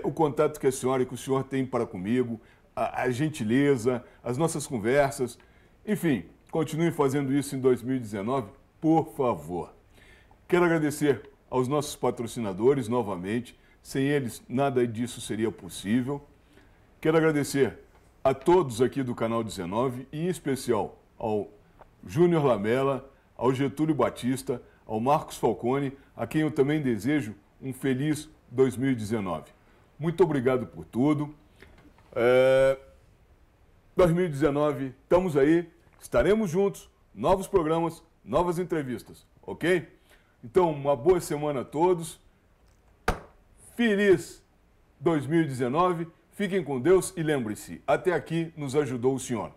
o contato que a senhora e que o senhor tem para comigo, a gentileza, as nossas conversas. Enfim, continue fazendo isso em 2019, por favor. Quero agradecer aos nossos patrocinadores novamente. Sem eles, nada disso seria possível. Quero agradecer a todos aqui do Canal 19, e em especial ao Júnior Lamela, ao Getúlio Batista, ao Marcos Falcone, a quem eu também desejo um feliz 2019. Muito obrigado por tudo. 2019, estamos aí, estaremos juntos, novos programas, novas entrevistas, ok? Então, uma boa semana a todos. Feliz 2019. Fiquem com Deus e lembre-se, até aqui nos ajudou o Senhor.